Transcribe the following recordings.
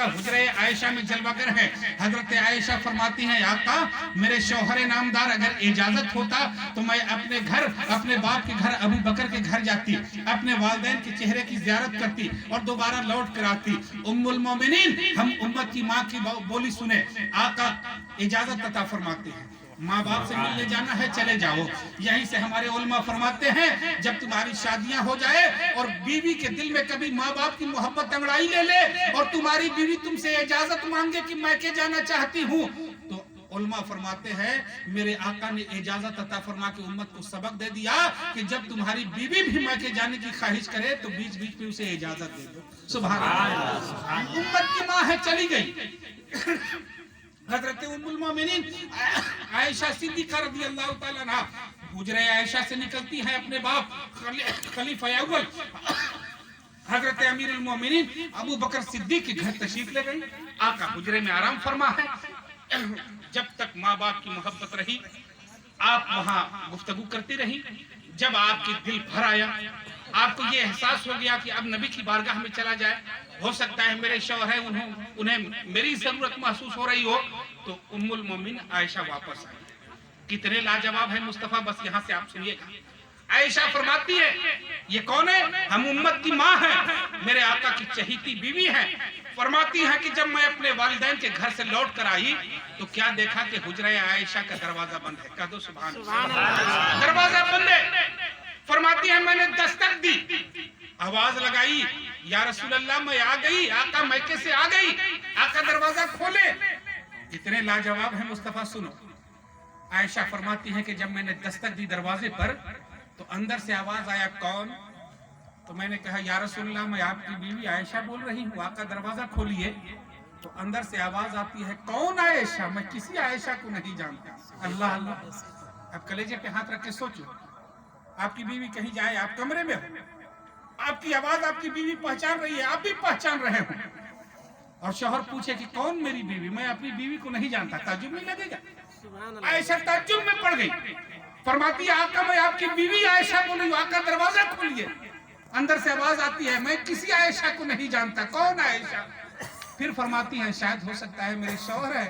हुजरे आयशा में जलवागर है। हजरत आयशा फरमाती हैं आका मेरे शौहर नामदार अगर इजाजत होता तो मैं अपने घर, अपने बाप के घर अबू बकर के घर जाती, अपने वालिदैन के चेहरे की ज़ियारत करती और दोबारा लौट कर आती। उम्मुल मोमिनीन, हम उम्मत की माँ की बोली सुने। आका इजाजत अता फरमाते हैं, माँ बाप से मिलने जाना है चले जाओ। यहीं से हमारे उलमा फरमाते हैं जब तुम्हारी शादियां हो जाए और बीवी के दिल में कभी माँ बाप की मोहब्बत अंगड़ाई ले ले और तुम्हारी बीवी तुमसे इजाजत मांगे कि मैं के जाना चाहती हूँ, तो उलमा फरमाते हैं मेरे आका ने इजाजत अता फरमा के उम्मत को सबक दे दिया कि जब तुम्हारी बीवी भी मैं के जाने की ख्वाहिश करे तो बीच बीच में उसे इजाजत दे दो। सुभान अल्लाह। उम्मत की माँ है चली गई। हजरत उम्मुल मोमिनीन आयशा सिद्दीक़ा रज़ियल्लाहु ताला अन्हा हुजरे आयशा से निकलती है अपने बाप खलीफा अव्वल हजरत अमीरुल मोमिनीन अबू बकर सिद्दीक के घर तशरीफ ले गई। आका हुजरे में आराम फरमा है। जब तक माँ बाप की मोहब्बत रही आप वहाँ गुफ्तगू करती रही। जब आपके दिल भर आया, आपको ये एहसास हो गया कि अब नबी की बारगाह में चला जाए, हो सकता है मेरे शौहर हैं उन्हें मेरी जरूरत महसूस हो रही हो, तो उम्मुल मोमिन आयशा वापस आई। कितने लाजवाब है मुस्तफा, बस यहाँ से आप सुनिएगा। आयशा फरमाती है ये कौन है? हम उम्मत की माँ हैं, मेरे आका की चहीती बीवी हैं। फरमाती है कि जब मैं अपने वालिदैन के घर से लौट कर आई तो क्या देखा कि हुजरे आयशा का दरवाजा बंद है। कह दो सुभान अल्लाह। दरवाजा बंद है। फरमाती है मैंने दस्तक दी, आवाज लगाई या रसूल अल्लाह मैं आ गई। आका मैके से आ गई। आका दरवाजा खोले। कितने लाजवाब है मुस्तफा, सुनो। आयशा फरमाती है कि जब मैंने दस्तक दी दरवाजे पर तो अंदर से आवाज आया कौन? तो मैंने कहा या रसूल अल्लाह मैं आपकी बीवी आयशा बोल रही हूँ। आका दरवाजा खोलिए। तो अंदर से आवाज आती है कौन आयशा? मैं किसी आयशा को नहीं जानता। अल्लाह अल्लाह। अब कलेजे पे हाथ रख के सोचो, आपकी बीवी कहीं जाए, आप कमरे में हो, आपकी आवाज आपकी बीवी पहचान रही है, आप भी पहचान रहे हो, और शौहर पूछे कि कौन मेरी बीवी? मैं अपनी बीवी को नहीं जानता। ताज्जुब नहीं लगेगा? आयशा ताज्जुब में पड़ गई। फरमाती है आका मैं आपकी बीवी आयशा को नहीं। आका दरवाजा खोलिए। अंदर से आवाज आती है मैं किसी आयशा को नहीं जानता। कौन आयशा? फिर फरमाती है शायद हो सकता है मेरे शौहर है,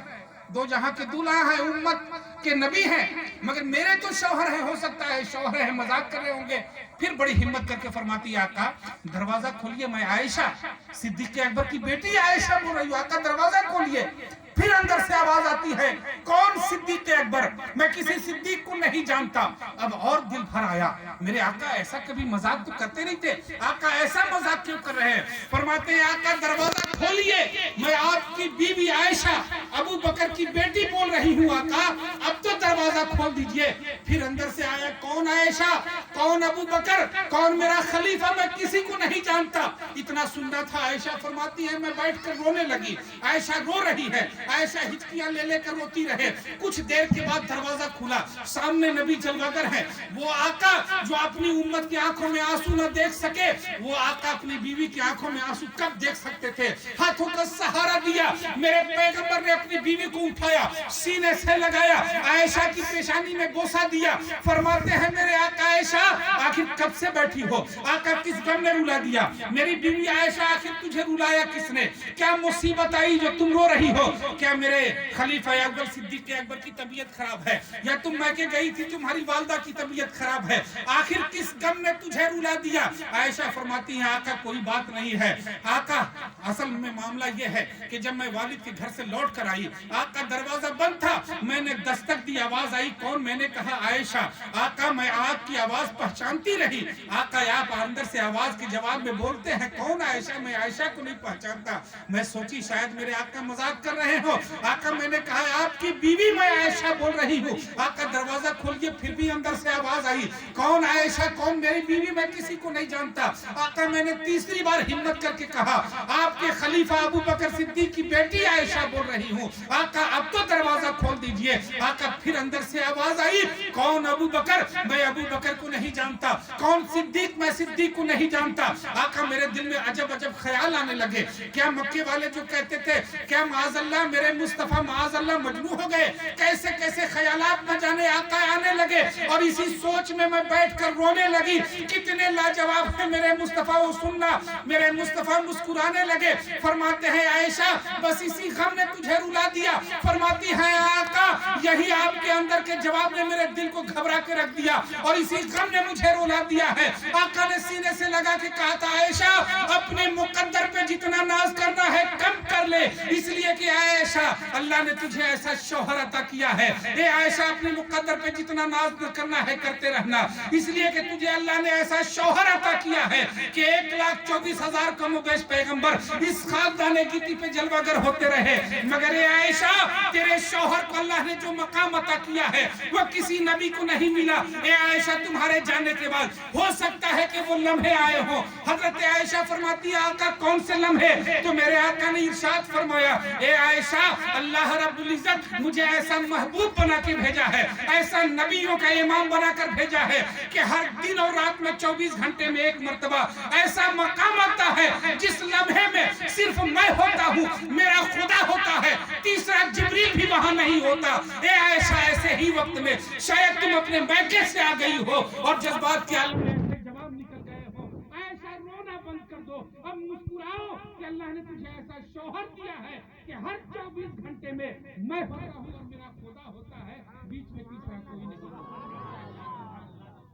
दो जहां के दूल्हा है, उम्मत के नबी हैं, मगर मेरे तो शौहर है, हो सकता है शौहर है, मजाक कर रहे होंगे। फिर बड़ी हिम्मत करके फरमाती है आका दरवाजा खोलिए, मैं आयशा सिद्दीक अकबर की बेटी आयशा बोल रही हूँ। आका दरवाजा खोलिए। फिर अंदर से आवाज आती है कौन? सिद्दीक अकबर। मैं किसी सिद्दीक को नहीं जानता। अब और दिल भर आया, मेरे आका ऐसा कभी मजाक तो करते नहीं थे, आका ऐसा मजाक क्यों कर रहे हैं? फरमाते हैं आका दरवाजा खोलिए, मैं आपकी बीवी आयशा अबू बकर की बेटी बोल रही हूँ। आका अब तो दरवाजा खोल दीजिए। फिर अंदर से आया कौन आयशा? कौन अबू बकर? कौन मेरा खलीफा? मैं किसी को नहीं जानता। इतना सुनना था। आयशा फरमाती है मैं बैठ कर रोने लगी। आयशा रो रही है। आयशा हिचकियां ले लेकर रोती रहे। कुछ देर के बाद दरवाजा खुला, सामने नबी जलवागर है। वो आका जो अपनी उम्मत की आंखों में आंसू न देख सके, वो आका अपनी बीवी की आंखों में आंसू कब देख सकते थे? हाथों का सहारा दिया, मेरे पैगंबर ने अपनी बीवी को उठाया, सीने से लगाया, आयशा की पेशानी में बोसा दिया। फरमाते हैं मेरे आका आयशा आखिर कब से बैठी हो? आका किस गम ने रुला दिया? मेरी बीवी आयशा आखिर तुझे रुलाया किसने? क्या मुसीबत आई जो तुम रो रही हो? क्या मेरे खलीफा अव्वल सिद्दीक अकबर की तबीयत खराब है, या तुम मैके गई थी तुम्हारी वालदा की तबीयत खराब है? आखिर किस गम ने तुझे रुला दिया? आयशा फरमाती है आका कोई बात नहीं है। आका असल में मामला ये है कि जब मैं वालिद के घर से लौट कर आई, आका दरवाजा बंद था, मैंने दस्तक दी, आवाज आई कौन? मैंने कहा आयशा। आका मैं आपकी आवाज पहचानती रही। आका आप अंदर से आवाज के जवाब में बोलते हैं कौन आयशा? मैं आयशा को नहीं पहचानता। मैं सोची शायद मेरे आका मजाक कर रहे हो। आका मैंने कहा आपकी बीवी मैं आयशा बोल रही हूँ। आका दरवाजा खोलिए। फिर भी अंदर से आवाज आई कौन आयशा? कौन मेरी बीवी? मैं किसी को नहीं जानता। आका मैंने तीसरी बार हिम्मत करके कहा आपके खलीफा अबू बकर सिद्दीक की बेटी आयशा बोल रही हूँ। आका अब तो दरवाजा खोल दीजिए। आका फिर अंदर से आवाज आई कौन? अबू बकर। मैं अबू बकर को नहीं जानता। कौन? सिद्दीक। मैं सिद्दीक को नहीं जानता। आका मेरे दिल में अजब अजब ख्याल आने लगे। क्या मक्के वाले जो कहते थे क्या माज़अल्लाह मेरे मुस्तफा माज़अल्लाह मजनू हो गए? कैसे कैसे ख्यालात न जाने आका आने लगे, और इसी सोच में मैं बैठकर रोने लगी। कितने लाजवाब है मेरे मुस्तफा, वो सुनना। मेरे मुस्तफा मुस्कुराने लगे। फरमाते کہتے ہیں عائشہ بس اسی غم نے تجھے رلا دیا. فرماتی ہیں آقا یہی آپ کے اندر کے جواب نے میرے دل کو گھبرا کے رکھ دیا اور اسی غم نے مجھے رلا دیا ہے. آقا نے سینے سے لگا کے کہا تھا عائشہ اپنے مقدر پہ جتنا ناز کرنا ہے کم کر لے, اس لیے کہ عائشہ اللہ نے تجھے ایسا شوہر عطا کیا ہے. اے عائشہ اپنے مقدر پہ جتنا ناز کرنا ہے کرتے رہنا, اس لیے کہ تجھے اللہ نے ایسا شوہر عطا کیا ہے کہ 1,24,000 کم و بیش پیغمبر اس خاکدان گیتی پہ جلوہ گر ہوتے رہے, مگر اے عائشہ تیرے شوہر کو اللہ نے جو مقام عطا کیا ہے وہ کسی نبی کو نہیں ملا. اے عائشہ تمہارے جانے کے بعد ہو سکتا ہے کہ وہ لمحے آئے ہوں. حضرت عائشہ فرماتی ہے آقا کون سے لمحے؟ تو میرے آقا نے ارشاد فرمایا اے عائشہ اللہ رب العزت مجھے ایسا محبوب بنا کے بھیجا ہے, ایسا نبیوں کا امام بنا کر بھیجا ہے کہ ہر دن اور رات میں 24 گھنٹے میں ایک مرتبہ ایسا مقام آتا ہے جس لمحے میں صرف میں ہوتا ہوں, میرا خدا ہوتا ہے, تیسرا جبریل بھی وہاں نہیں ہوتا. اے عائشہ ایسے ہی وقت میں شاید تم اپنے میکے سے آ گئی ہو اور جذبات کے عالم میں جواب نکل گئے ہو. عائشہ رونا بند کر دو, اب مسکراؤ کہ اللہ نے تجھے ایسا شوہر دیا ہے کہ ہر 24 گھنٹے میں میں ہوتا ہوں اور میرا خدا ہوتا ہے, بیچ میں تیسرا کوئی نہیں.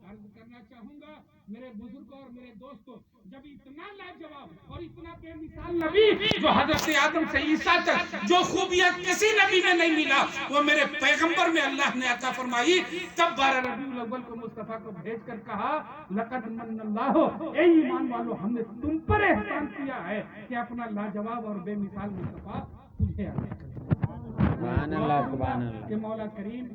عرض کرنا چاہوں گا میرے بزرگوں اور میرے دوستوں, جب اتنا لاجواب اور اتنا بے مثال نبی جو حضرت آدم سے عیسیٰ تک جو خوبیاں کسی نبی میں نہیں ملا وہ میرے پیغمبر میں اللہ نے عطا فرمائی, تب 12 ربیع الاول کو مصطفیٰ کو بھیج کر کہا لقد من اللہ, اے ایمان والو ہم نے تم پر احسان کیا ہے کہ اپنا لاجواب اور بے مثال مصطفیٰ تجھے عطا کیا. سبحان اللہ سبحان اللہ. کہ مولا کریم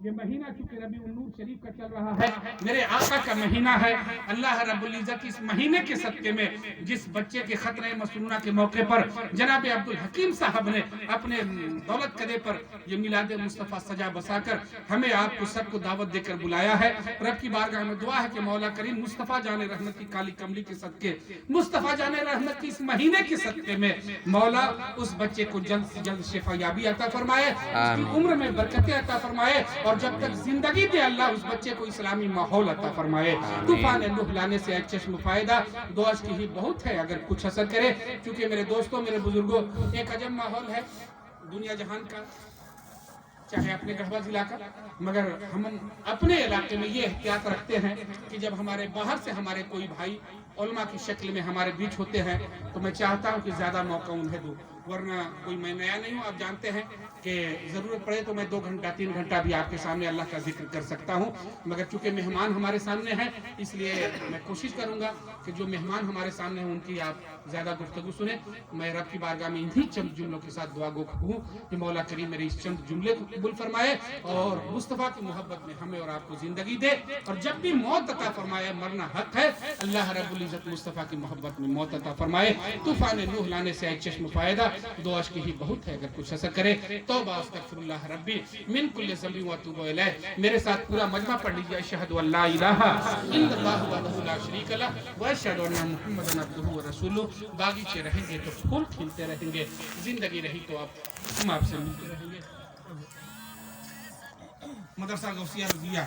یہ مہینہ چونکہ ربیع النور شریف کا چل رہا ہے, میرے آقا کا مہینہ ہے, اللہ رب العزت اس مہینے کے صدقے میں جس بچے کے خطرہ مسنونہ کے موقع پر جناب عبدالحکیم صاحب نے اپنے دولت قدے پر یہ میلاد مصطفیٰ سجا بسا کر ہمیں آپ کو سب کو دعوت دے کر بلایا ہے, رب کی بارگاہ میں دعا ہے کہ مولا کریم مصطفیٰ جان رحمت کی کالی کملی کے صدقے, مصطفیٰ جان رحمت کی اس مہینے کے صدقے میں مولا اس بچے کو جلد سے جلد شفا یابی عطا فرمائے, اس کی عمر میں برکتیں عطا فرمائے اور جب تک زندگی دے اللہ اس بچے کو اسلامی ماحول عطا فرمائے. طوفان نوح لانے سے ایک چشم فائدہ دعا کی ہی بہت ہے اگر کچھ اثر کرے, کیونکہ میرے دوستوں میرے بزرگوں ایک عجب ماحول ہے دنیا جہان کا, چاہے اپنے گڑھوا ضلع کا, مگر ہم اپنے علاقے میں یہ احتیاط رکھتے ہیں کہ جب ہمارے باہر سے ہمارے کوئی بھائی علماء کی شکل میں ہمارے بیچ ہوتے ہیں تو میں چاہتا ہوں کہ زیادہ موقع انہیں دوں, ورنہ کوئی میں نیا نہیں ہوں, آپ جانتے ہیں کہ ضرورت پڑے تو میں 2 گھنٹہ 3 گھنٹہ بھی آپ کے سامنے اللہ کا ذکر کر سکتا ہوں, مگر چونکہ مہمان ہمارے سامنے ہیں اس لیے میں کوشش کروں گا کہ جو مہمان ہمارے سامنے ہیں ان کی آپ زیادہ گفتگو سنیں. میں رب کی بارگاہ میں انہی چند جملوں کے ساتھ دعا گو ہوں کہ مولا کریم میرے اس چند جملے کو قبول فرمائے اور مصطفیٰ کی محبت میں ہمیں اور آپ کو زندگی دے, اور جب بھی موت عطا فرمائے مرنا حق ہے, اللہ رب العزت مصطفیٰ کی محبت میں موت عطا فرمائے. طوفان نوح لانے سے ایک چشم فائدہ دعا کی ہی بہت ہے اگر کچھ اثر کرے. توبہ استغفر اللہ ربی من کل ذنب و اتوب الیہ. میرے ساتھ پورا مجمع پڑھ لیجیے اشہد ان لا الہ الا اللہ وحدہ لا شریک لہ واشہد ان محمدا عبدہ ورسولہ. باغیچے رہیں گے تو پھول کھلتے رہیں گے, زندگی رہی تو ہم آپ سے ملتے رہیں گے. مدرسہ غوثیہ رضیہ